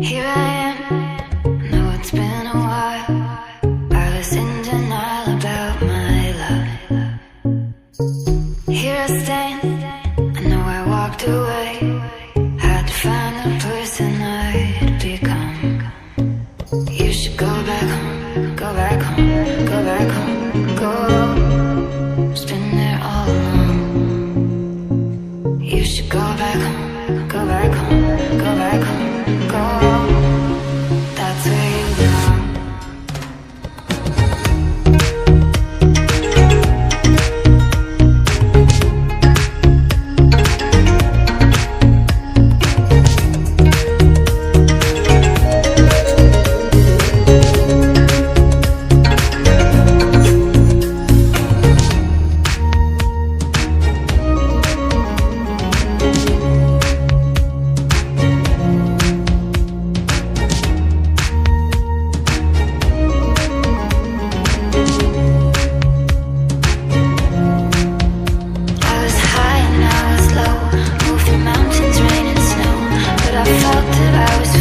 Here I am, know it's been a while. I was in denial about my love. Here I stand, I know I walked away. Had to find the person I'd become. You should go back home, go back home, go back home, go. It's been there all along. You should go back home, go back home, go back home, go. That's where you belong. I felt that I was